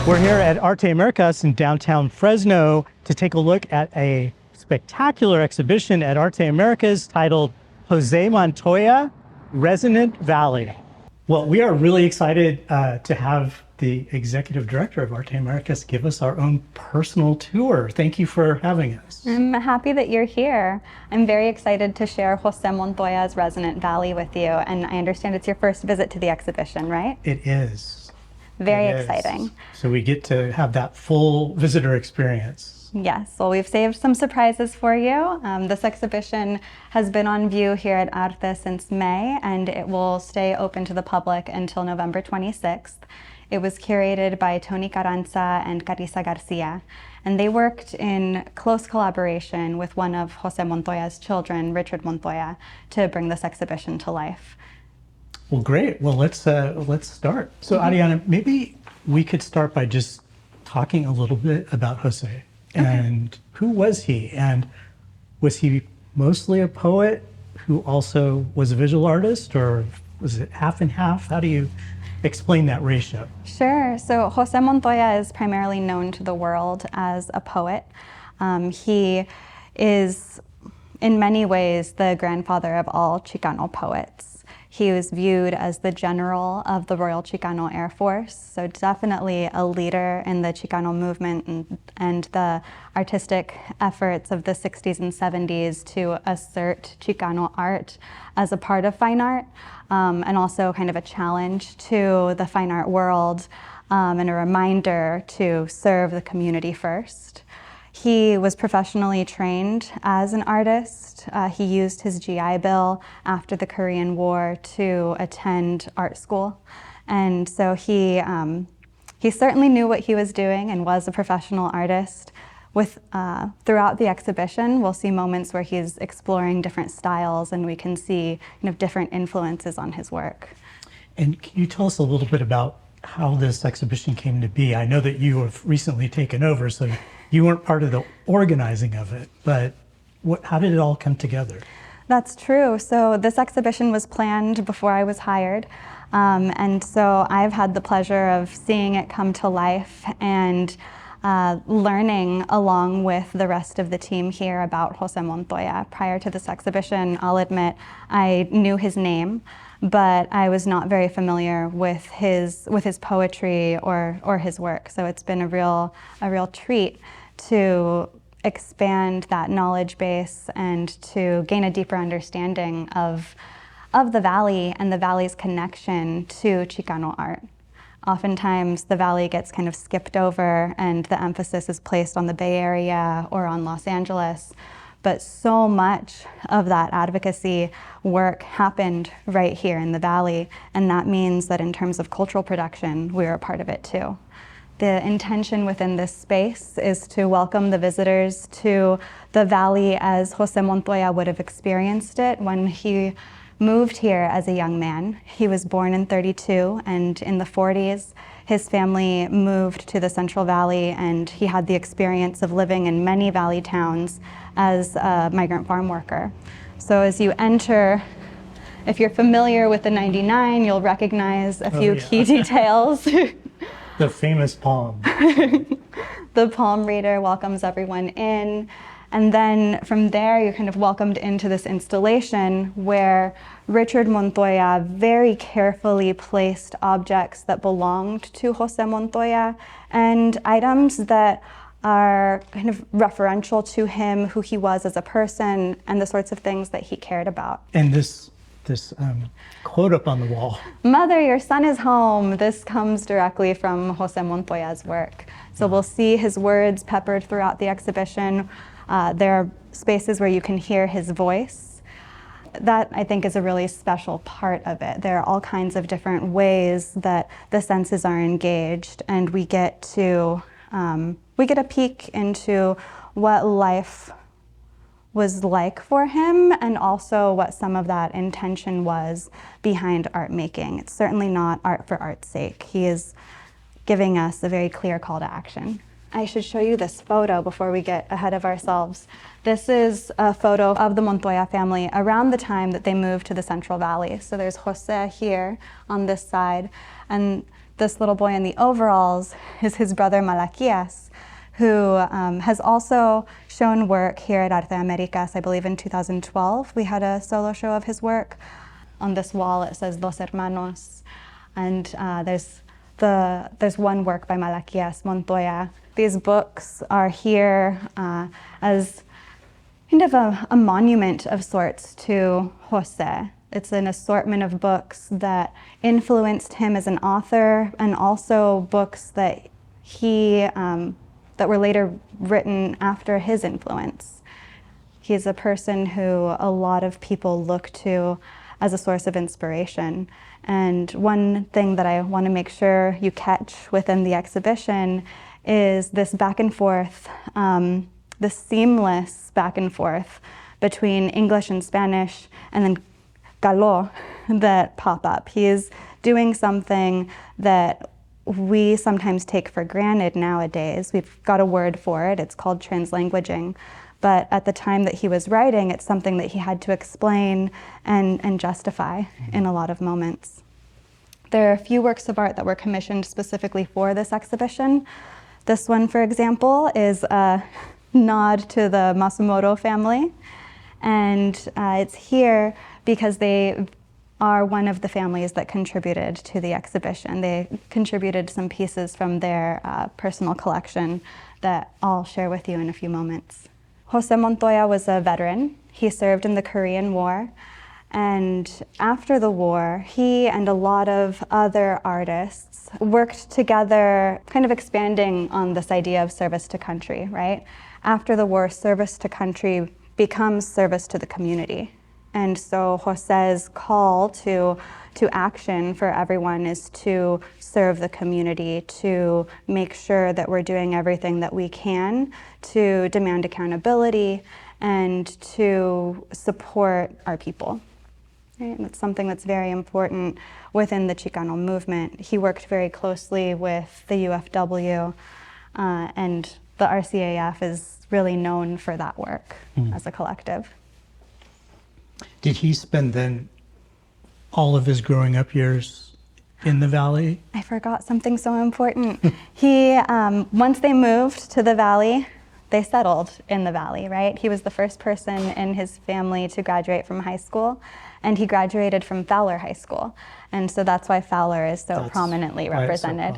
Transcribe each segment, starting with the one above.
We're here at Arte Americas in downtown Fresno to take a look at a spectacular exhibition at Arte Americas titled José Montoya, Resonant Valley. Well, we are really excited to have the executive director of Arte Americas give us our own personal tour. Thank you for having us. I'm happy that you're here. I'm very excited to share José Montoya's Resonant Valley with you, and I understand it's your first visit to the exhibition, right? It is. Very exciting. So we get to have that full visitor experience. Yes, well, we've saved some surprises for you. This exhibition has been on view here at Arte since May, and it will stay open to the public until November 26th. It was curated by Tony Carranza and Carissa Garcia, and they worked in close collaboration with one of José Montoya's children, Richard Montoya, to bring this exhibition to life. Well, great. Well, let's start. So, Ariana, maybe we could start by just talking a little bit about José. And who was he? And was he mostly a poet who also was a visual artist, or was it half and half? How do you explain that ratio? Sure. So José Montoya is primarily known to the world as a poet. He is, in many ways, the grandfather of all Chicano poets. He was viewed as the general of the Royal Chicano Air Force, so definitely a leader in the Chicano movement and the artistic efforts of the 60s and 70s to assert Chicano art as a part of fine art, and also kind of a challenge to the fine art world, and a reminder to serve the community first. He was professionally trained as an artist. He used his GI Bill after the Korean War to attend art school. And so he certainly knew what he was doing and was a professional artist. Throughout the exhibition, we'll see moments where he's exploring different styles, and we can see different influences on his work. And can you tell us a little bit about how this exhibition came to be? I know that you have recently taken over, so you weren't part of the organizing of it, but how did it all come together? That's true. So this exhibition was planned before I was hired. And so I've had the pleasure of seeing it come to life and learning along with the rest of the team here about José Montoya. Prior to this exhibition, I'll admit, I knew his name, but I was not very familiar with his poetry or his work. So it's been a real treat to expand that knowledge base and to gain a deeper understanding of the Valley and the Valley's connection to Chicano art. Oftentimes the Valley gets kind of skipped over and the emphasis is placed on the Bay Area or on Los Angeles, but so much of that advocacy work happened right here in the Valley, and that means that in terms of cultural production, we're a part of it too. The intention within this space is to welcome the visitors to the Valley as José Montoya would have experienced it when he moved here as a young man. He was born in '32, and in the '40s, his family moved to the Central Valley, and he had the experience of living in many Valley towns as a migrant farm worker. So as you enter, if you're familiar with the 99, you'll recognize a few key details. The famous palm. The palm reader welcomes everyone in. And then from there, you're kind of welcomed into this installation where Richard Montoya very carefully placed objects that belonged to José Montoya and items that are kind of referential to him, who he was as a person, and the sorts of things that he cared about. And this quote up on the wall. "Mother, your son is home." This comes directly from José Montoya's work. So we'll see his words peppered throughout the exhibition. There are spaces where you can hear his voice. That, I think, is a really special part of it. There are all kinds of different ways that the senses are engaged, and we get a peek into what life was like for him, and also what some of that intention was behind art making. It's certainly not art for art's sake. He is giving us a very clear call to action. I should show you this photo before we get ahead of ourselves. This is a photo of the Montoya family around the time that they moved to the Central Valley. So there's José here on this side, and this little boy in the overalls is his brother Malaquias, who has also shown work here at Arte Americas. I believe in 2012 we had a solo show of his work. On this wall it says Dos Hermanos, and there's one work by Malaquias, Montoya. These books are here as kind of a monument of sorts to José. It's an assortment of books that influenced him as an author, and also books that that were later written after his influence. He's a person who a lot of people look to as a source of inspiration. And one thing that I want to make sure you catch within the exhibition is this back and forth, this seamless back and forth between English and Spanish, and then caló that pop up. He is doing something that we sometimes take for granted nowadays. We've got a word for it. It's called translanguaging. But at the time that he was writing, it's something that he had to explain and justify in a lot of moments. There are a few works of art that were commissioned specifically for this exhibition. This one, for example, is a nod to the Masumoto family. And it's here because they are one of the families that contributed to the exhibition. They contributed some pieces from their personal collection that I'll share with you in a few moments. José Montoya was a veteran. He served in the Korean War. And after the war, he and a lot of other artists worked together, kind of expanding on this idea of service to country, right? After the war, service to country becomes service to the community. And so José's call to action for everyone is to serve the community, to make sure that we're doing everything that we can to demand accountability and to support our people. Right? And it's something that's very important within the Chicano movement. He worked very closely with the UFW, and the RCAF is really known for that work as a collective. Did he spend then all of his growing up years in the valley? I forgot something so important. He, once they moved to the valley, they settled in the valley, right? He was the first person in his family to graduate from high school, and he graduated from Fowler High School. And so that's why Fowler is so prominently represented.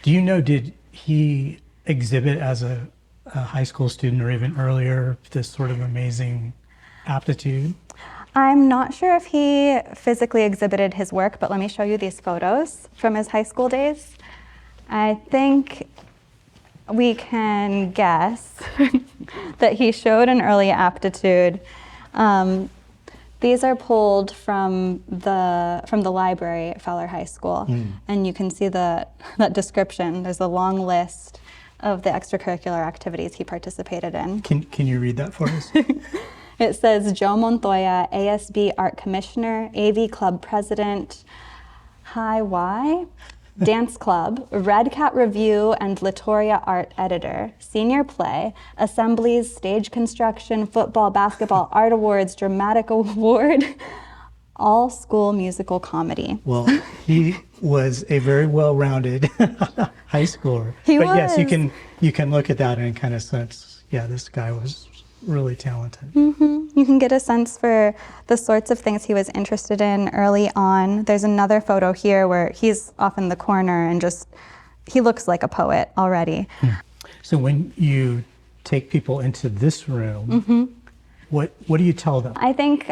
Do you know, did he exhibit as a high school student or even earlier this sort of amazing aptitude? I'm not sure if he physically exhibited his work, but let me show you these photos from his high school days. I think we can guess that he showed an early aptitude. These are pulled from the library at Fowler High School, and you can see that description. There's a long list of the extracurricular activities he participated in. Can you read that for us? It says Joe Montoya, ASB Art Commissioner, AV Club President, Hi Y, Dance Club, Red Cat Review and Latoria Art Editor, Senior Play, Assemblies, Stage Construction, Football, Basketball, Art Awards, Dramatic Award, All School Musical Comedy. Well, he was a very well-rounded high schooler. He but was. Yes, you can look at that and kind of sense, yeah, this guy was really talented. You can get a sense for the sorts of things he was interested in early on. There's another photo here where he's off in the corner and he looks like a poet already. So when you take people into this room, what do you tell them? I think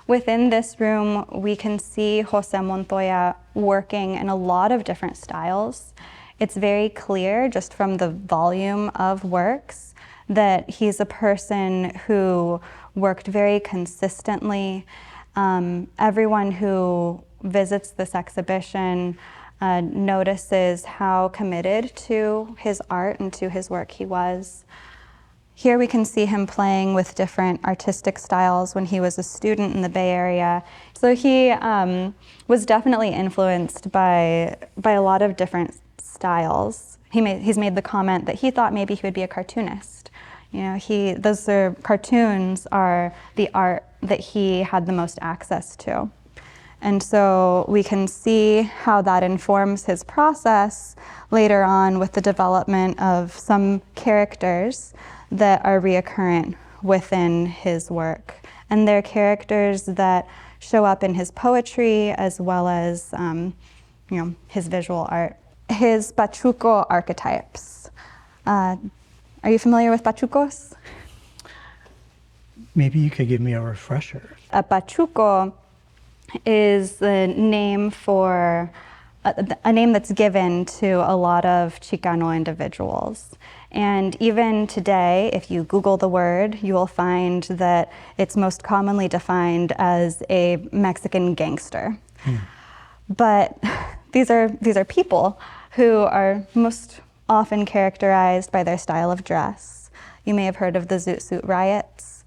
within this room we can see José Montoya working in a lot of different styles. It's very clear just from the volume of works that he's a person who worked very consistently. Everyone who visits this exhibition notices how committed to his art and to his work he was. Here we can see him playing with different artistic styles when he was a student in the Bay Area. So he was definitely influenced by a lot of different styles. He's made the comment that he thought maybe he would be a cartoonist. You know, cartoons are the art that he had the most access to. And so we can see how that informs his process later on with the development of some characters that are reoccurrent within his work. And they're characters that show up in his poetry as well as his visual art. His pachuco archetypes. Are you familiar with pachucos? Maybe you could give me a refresher. A pachuco is the name for a name that's given to a lot of Chicano individuals. And even today, if you Google the word, you will find that it's most commonly defined as a Mexican gangster. But these are people who are most often characterized by their style of dress. You may have heard of the Zoot Suit riots.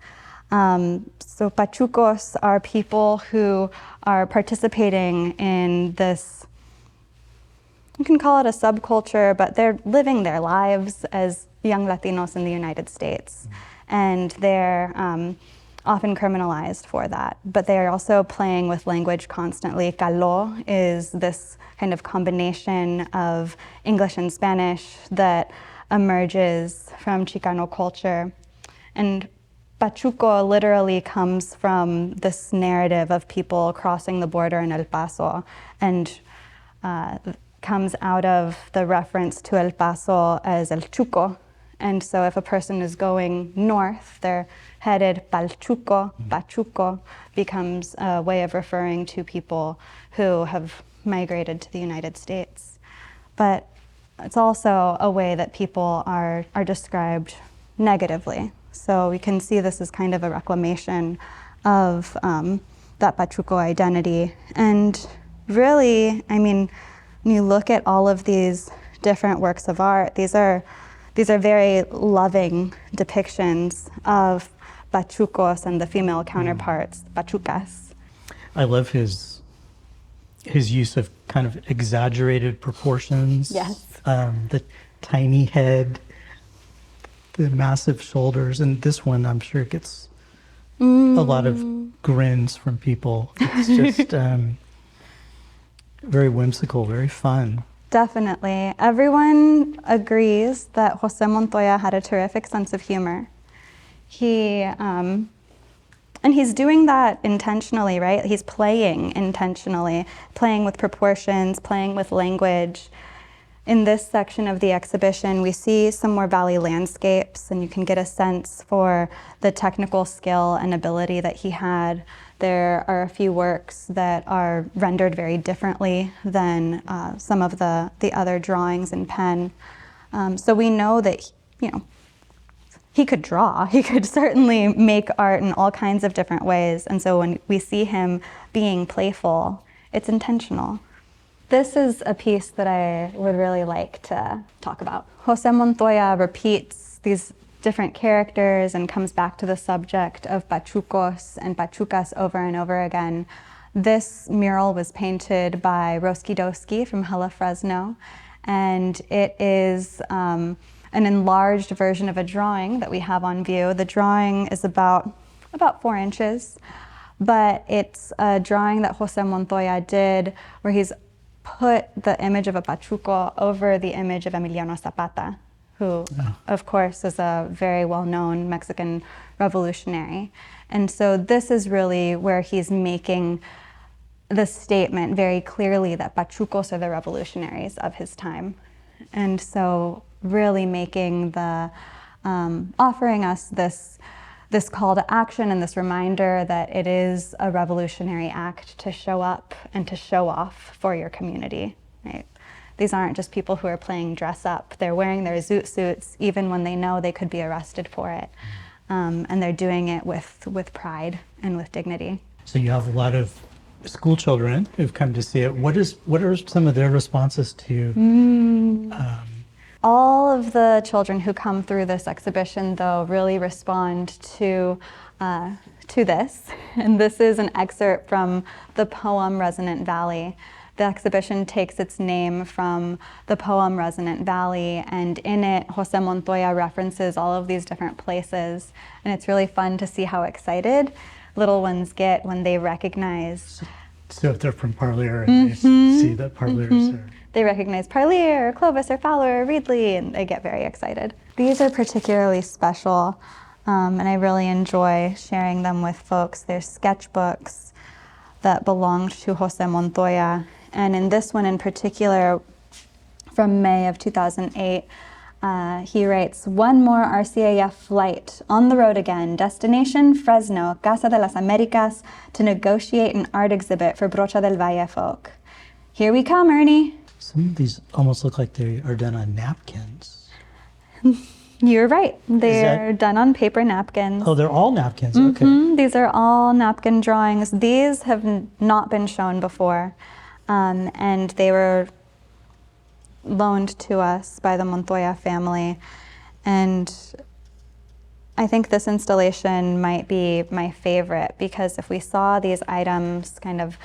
So pachucos are people who are participating in this, you can call it a subculture, but they're living their lives as young Latinos in the United States. And they're often criminalized for that. But they are also playing with language constantly. Caló is this kind of combination of English and Spanish that emerges from Chicano culture. And Pachuco literally comes from this narrative of people crossing the border in El Paso, and comes out of the reference to El Paso as El Chuco. And so if a person is going north, they're headed Pal Chuco. Pachuco becomes a way of referring to people who have migrated to the United States. But it's also a way that people are described negatively. So we can see this as kind of a reclamation of that Pachuco identity. And really, I mean, when you look at all of these different works of art, these are very loving depictions of Pachucos and the female counterparts, Pachucas. I love his use of kind of exaggerated proportions. Yes. The tiny head, the massive shoulders, and this one I'm sure gets a lot of grins from people. It's just very whimsical, very fun. Definitely. Everyone agrees that José Montoya had a terrific sense of humor. And he's doing that intentionally, right? He's playing intentionally, playing with proportions, playing with language. In this section of the exhibition, we see some more valley landscapes, and you can get a sense for the technical skill and ability that he had. There are a few works that are rendered very differently than some of the other drawings in pen. So we know that, he could draw. He could certainly make art in all kinds of different ways. And so when we see him being playful, it's intentional. This is a piece that I would really like to talk about. José Montoya repeats these different characters and comes back to the subject of pachucos and pachucas over and over again. This mural was painted by Roski Doski from Fresno, and it is an enlarged version of a drawing that we have on view. The drawing is about 4 inches, but it's a drawing that José Montoya did where he's put the image of a pachuco over the image of Emiliano Zapata, who, of course, is a very well-known Mexican revolutionary. And so this is really where he's making the statement very clearly that pachucos are the revolutionaries of his time. And so really making the, offering us this call to action and this reminder that it is a revolutionary act to show up and to show off for your community, right? These aren't just people who are playing dress up. They're wearing their zoot suits even when they know they could be arrested for it. And they're doing it with pride and with dignity. So you have a lot of school children who've come to see it. What are some of their responses to? All of the children who come through this exhibition, though, really respond to this. And this is an excerpt from the poem Resonant Valley. The exhibition takes its name from the poem Resonant Valley, and in it, José Montoya references all of these different places. And it's really fun to see how excited little ones get when they recognize So if they're from Parlier and they see that Parliers are... They recognize Parlier or Clovis or Fowler or Reedley, and they get very excited. These are particularly special, and I really enjoy sharing them with folks. They're sketchbooks that belonged to José Montoya, and in this one in particular, from May of 2008, he writes, "One more RCAF flight, on the road again, destination Fresno, Casa de las Americas, to negotiate an art exhibit for Brocha del Valle folk. Here we come, Ernie." Some of these almost look like they are done on napkins. You're right. They're done on paper napkins. Oh, they're all napkins, okay. These are all napkin drawings. These have not been shown before, and they were loaned to us by the Montoya family. And I think this installation might be my favorite, because if we saw these items kind of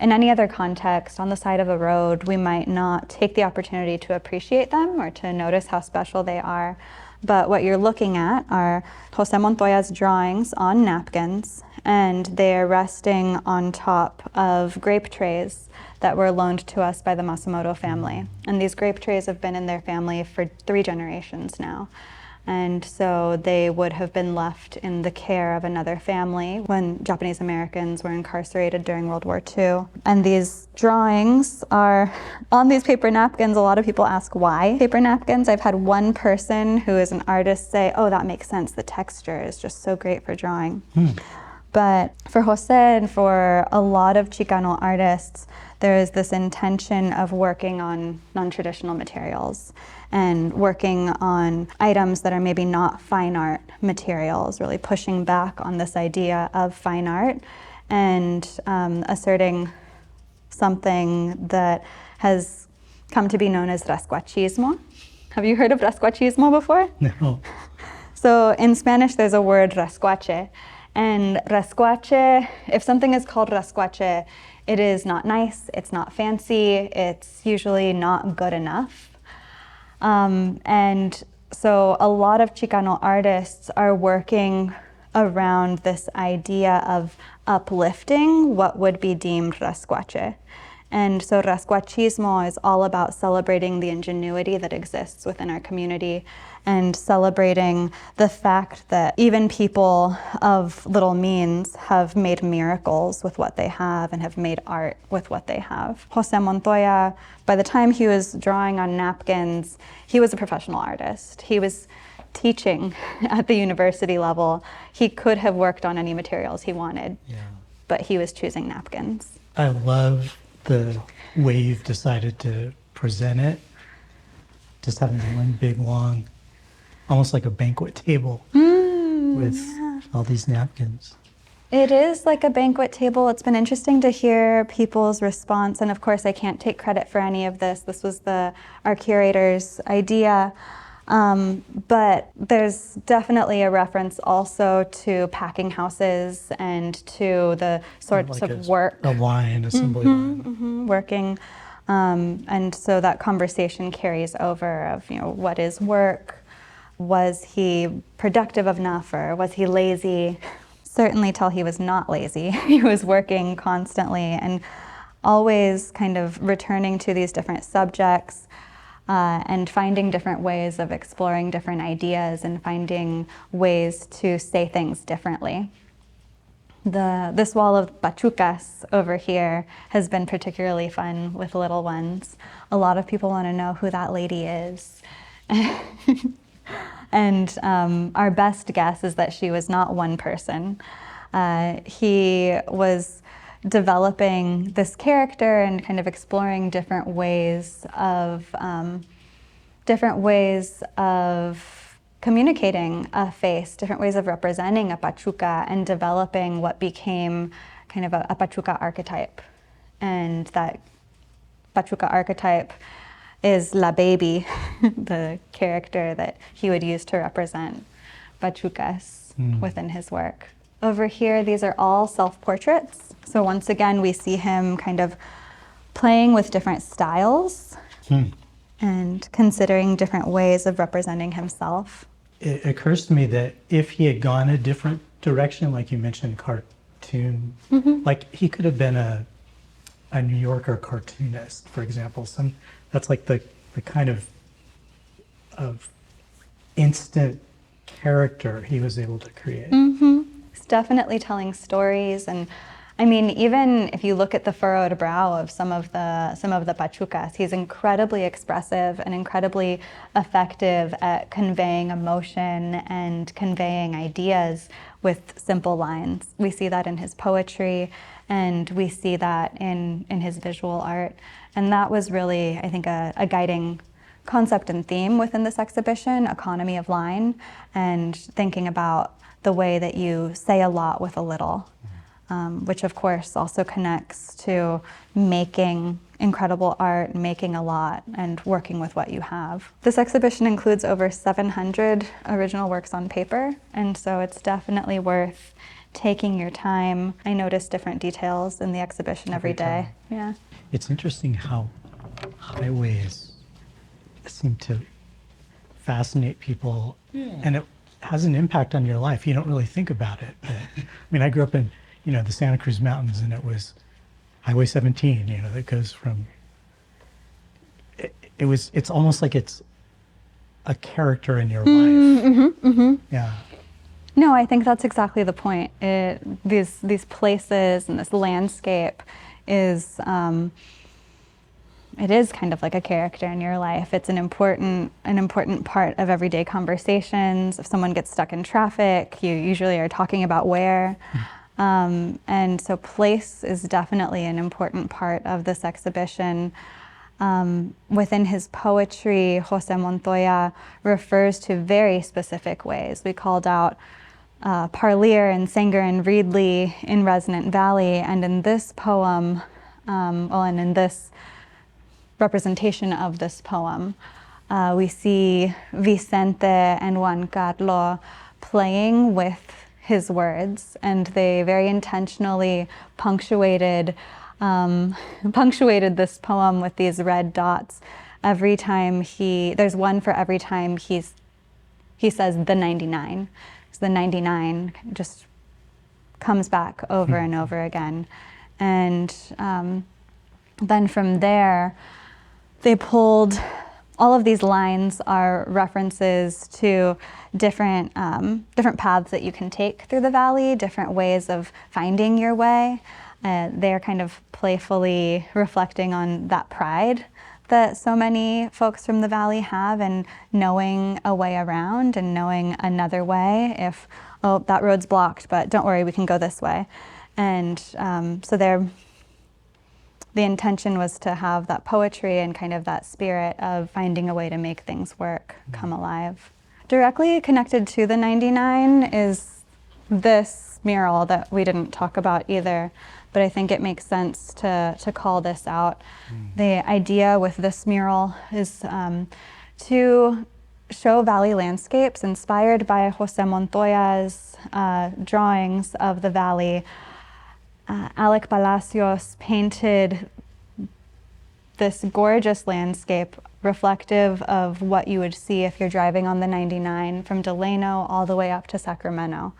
in any other context on the side of a road, we might not take the opportunity to appreciate them or to notice how special they are. But what you're looking at are José Montoya's drawings on napkins, and they're resting on top of grape trays that were loaned to us by the Masimoto family. And these grape trays have been in their family for 3 generations now. And so they would have been left in the care of another family when Japanese Americans were incarcerated during World War II. And these drawings are on these paper napkins. A lot of people ask why paper napkins. I've had one person who is an artist say, "Oh, that makes sense. The texture is just so great for drawing." But for Jose and for a lot of Chicano artists, there is this intention of working on non-traditional materials and working on items that are maybe not fine art materials, really pushing back on this idea of fine art and asserting something that has come to be known as rascuachismo. Have you heard of rascuachismo before? No. So in Spanish, there's a word rascuache. And rascuache, if something is called rascuache, it is not nice, it's not fancy, it's usually not good enough. And so a lot of Chicano artists are working around this idea of uplifting what would be deemed rascuache. And so rascuachismo is all about celebrating the ingenuity that exists within our community and celebrating the fact that even people of little means have made miracles with what they have and have made art with what they have. José Montoya, by the time he was drawing on napkins, he was a professional artist. He was teaching at the university level. He could have worked on any materials he wanted, but he was choosing napkins. I love the way you've decided to present it, just having one big long, almost like a banquet table with all these napkins. It is like a banquet table. It's been interesting to hear people's response, and of course I can't take credit for any of this. This was our curator's idea. But there's definitely a reference also to packing houses and to the sorts like of work. A line, assembly line. Working. And so that conversation carries over of, what is work? Was he productive enough, or was he lazy? Certainly tell he was not lazy. He was working constantly and always kind of returning to these different subjects. And finding different ways of exploring different ideas and finding ways to say things differently. This wall of pachucas over here has been particularly fun with little ones. A lot of people want to know who that lady is. And our best guess is that she was not one person. He was developing this character and kind of exploring different ways of communicating a face, different ways of representing a pachuca, and developing what became kind of a pachuca archetype. And that pachuca archetype is La Baby, the character that he would use to represent pachucas within his work. Over here, these are all self-portraits. So once again, we see him kind of playing with different styles and considering different ways of representing himself. It occurs to me that if he had gone a different direction, like you mentioned, cartoon, like he could have been a a New Yorker cartoonist, for example. That's like the kind of instant character he was able to create. It's definitely telling stories, and I mean, even if you look at the furrowed brow of some of the pachucas, he's incredibly expressive and incredibly effective at conveying emotion and conveying ideas with simple lines. We see that in his poetry, and we see that in his visual art. And that was really, I think, a guiding concept and theme within this exhibition, economy of line, and thinking about the way that you say a lot with a little, which of course also connects to making incredible art, making a lot, and working with what you have. This exhibition includes over 700 original works on paper, and so it's definitely worth taking your time. I notice different details in the exhibition every day. Yeah. It's interesting how highways seem to fascinate people, and it has an impact on your life. You don't really think about it. But, I mean, I grew up in, the Santa Cruz Mountains, and it was Highway 17, that goes from, it's almost like it's a character in your life. Yeah. No, I think that's exactly the point. These places and this landscape is, it is kind of like a character in your life. It's an important part of everyday conversations. If someone gets stuck in traffic, you usually are talking about where. And so place is definitely an important part of this exhibition. Within his poetry, José Montoya refers to very specific ways. We called out Parlier and Sanger and Reedley in Resonant Valley, and in this poem, and in this representation of this poem, we see Vicente and Juan Carlos playing with his words, and they very intentionally punctuated this poem with these red dots. Every time there's one for every time he says the 99. So the 99 just comes back over and over again. And then from there, they pulled, all of these lines are references to different paths that you can take through the valley, different ways of finding your way. They're kind of playfully reflecting on that pride that so many folks from the valley have in knowing a way around and knowing another way if, oh, that road's blocked, but don't worry, we can go this way. And so the intention was to have that poetry and kind of that spirit of finding a way to make things work come alive. Directly connected to the 99 is this mural that we didn't talk about either, but I think it makes sense to call this out. The idea with this mural is to show valley landscapes inspired by José Montoya's drawings of the valley. Alec Palacios painted this gorgeous landscape reflective of what you would see if you're driving on the 99 from Delano all the way up to Sacramento.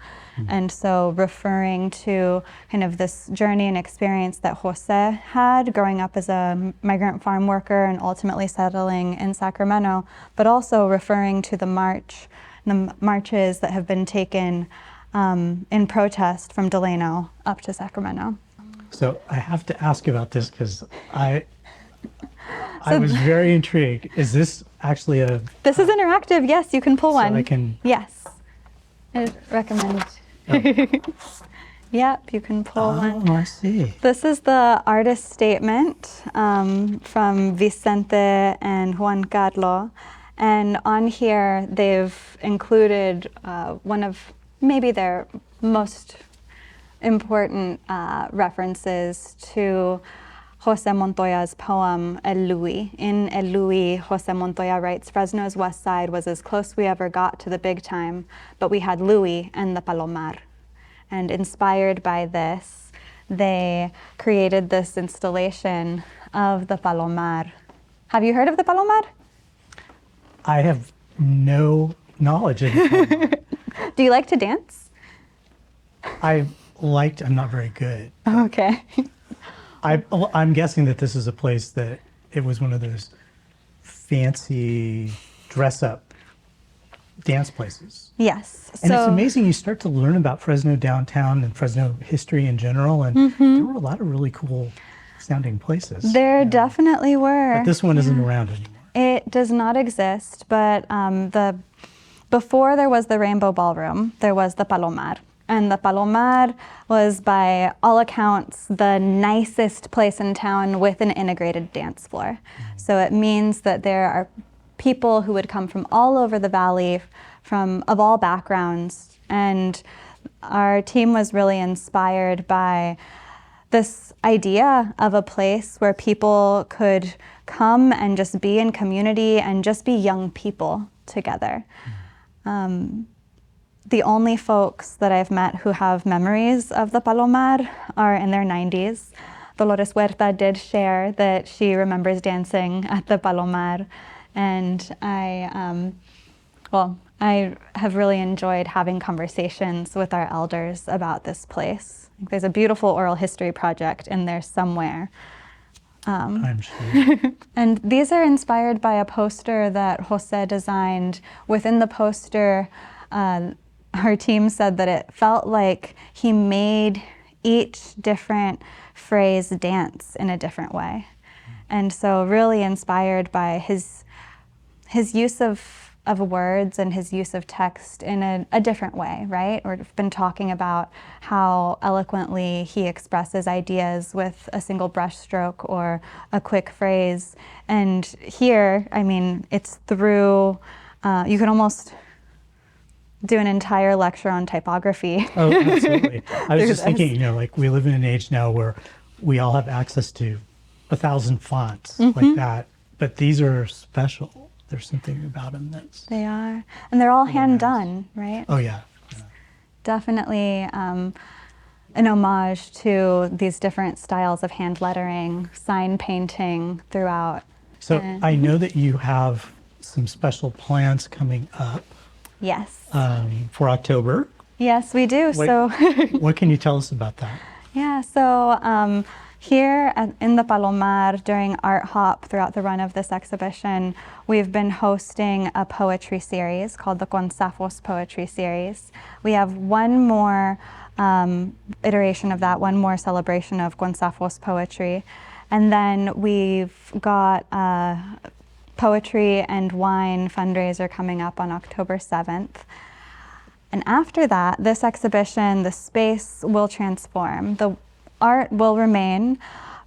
And so referring to kind of this journey and experience that Jose had growing up as a migrant farm worker and ultimately settling in Sacramento, but also referring to the marches that have been taken in protest from Delano up to Sacramento. So I have to ask about this because I was very intrigued. Is this actually a... This is interactive, yes, you can pull one. I can... Yes, I recommend. Yep, you can pull one. Oh, I see. This is the artist statement from Vicente and Juan Carlos. And on here, they've included one of maybe their most important references to José Montoya's poem, El Louis. In El Louis, José Montoya writes, Fresno's west side was as close we ever got to the big time, but we had Louis and the Palomar. And inspired by this, they created this installation of the Palomar. Have you heard of the Palomar? I have no knowledge of it. Do you like to dance? I'm not very good. Okay. I'm guessing that this is a place that it was one of those fancy dress-up dance places. Yes. And it's amazing, you start to learn about Fresno downtown and Fresno history in general, and there were a lot of really cool sounding places. There definitely were. But this one isn't around anymore. It does not exist, but before there was the Rainbow Ballroom, there was the Palomar. And the Palomar was, by all accounts, the nicest place in town with an integrated dance floor. So it means that there are people who would come from all over the valley, of all backgrounds. And our team was really inspired by this idea of a place where people could come and just be in community and just be young people together. The only folks that I've met who have memories of the Palomar are in their 90s. Dolores Huerta did share that she remembers dancing at the Palomar, and I have really enjoyed having conversations with our elders about this place. There's a beautiful oral history project in there somewhere. I'm sure. And these are inspired by a poster that Jose designed. Within the poster, our team said that it felt like he made each different phrase dance in a different way. And so really inspired by his use of words and his use of text in a different way, right? We've been talking about how eloquently he expresses ideas with a single brushstroke or a quick phrase. And here, I mean, it's through, you can almost do an entire lecture on typography. Oh, absolutely. I was just thinking, like we live in an age now where we all have access to 1,000 fonts like that, but these are special. There's something about them that's... They are. And they're all hand done, right? Oh, yeah. Definitely an homage to these different styles of hand lettering, sign painting throughout. So I know that you have some special plans coming up. Yes. For October. Yes, we do. What can you tell us about that? Yeah, so here in the Palomar, during Art Hop throughout the run of this exhibition, we've been hosting a poetry series called the Consafos Poetry Series. We have one more iteration of that, one more celebration of Consafos poetry. And then we've got poetry and wine fundraiser coming up on October 7th. And after that, this exhibition, the space will transform. The art will remain,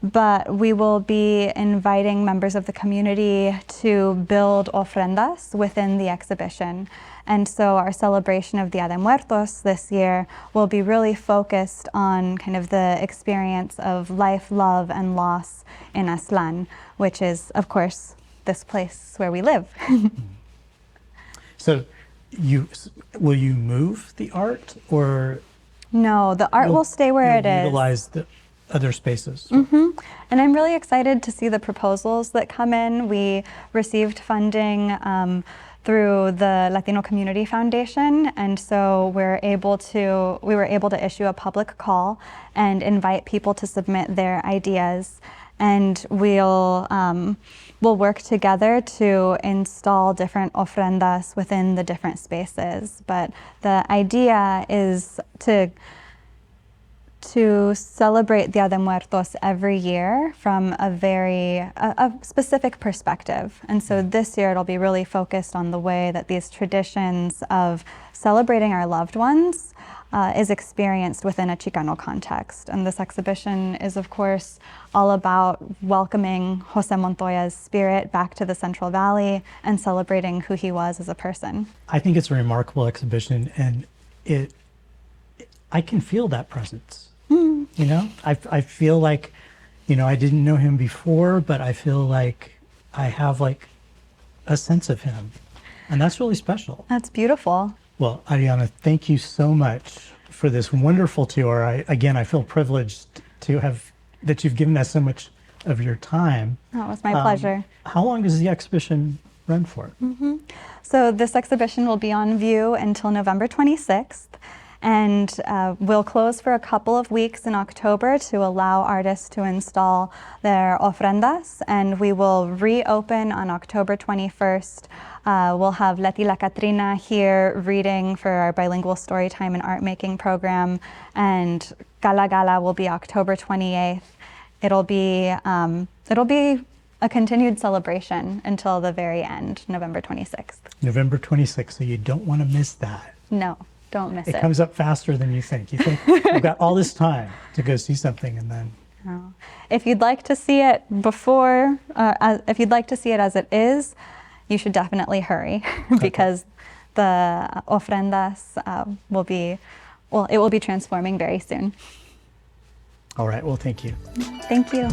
but we will be inviting members of the community to build ofrendas within the exhibition. And so our celebration of Dia de Muertos this year will be really focused on kind of the experience of life, love, and loss in Aztlán, which is, of course, this place where we live. So will you move the art, or? No, the art will stay where it is. Utilize the other spaces. And I'm really excited to see the proposals that come in. We received funding through the Latino Community Foundation, and so we were able to issue a public call and invite people to submit their ideas. And we'll work together to install different ofrendas within the different spaces. But the idea is to celebrate Dia de Muertos every year from a specific perspective. And so this year it'll be really focused on the way that these traditions of celebrating our loved ones is experienced within a Chicano context. And this exhibition is, of course, all about welcoming José Montoya's spirit back to the Central Valley and celebrating who he was as a person. I think it's a remarkable exhibition, and I can feel that presence. I feel like, I didn't know him before, but I feel like I have like a sense of him, and that's really special. That's beautiful. Well, Ariana, thank you so much for this wonderful tour. I feel privileged that you've given us so much of your time. Oh, it was my pleasure. How long does the exhibition run for? So this exhibition will be on view until November 26th. And we'll close for a couple of weeks in October to allow artists to install their ofrendas, and we will reopen on October 21st. We'll have Leti La Catrina here reading for our bilingual storytime and art making program, and Gala Gala will be October 28th. It'll be a continued celebration until the very end, November 26th. November 26th, so you don't want to miss that. No, don't miss it. It comes up faster than you think. You think we've got all this time to go see something, and then... No. If you'd like to see it before, if you'd like to see it as it is, you should definitely hurry because the ofrendas it will be transforming very soon. All right, well, thank you. Thank you.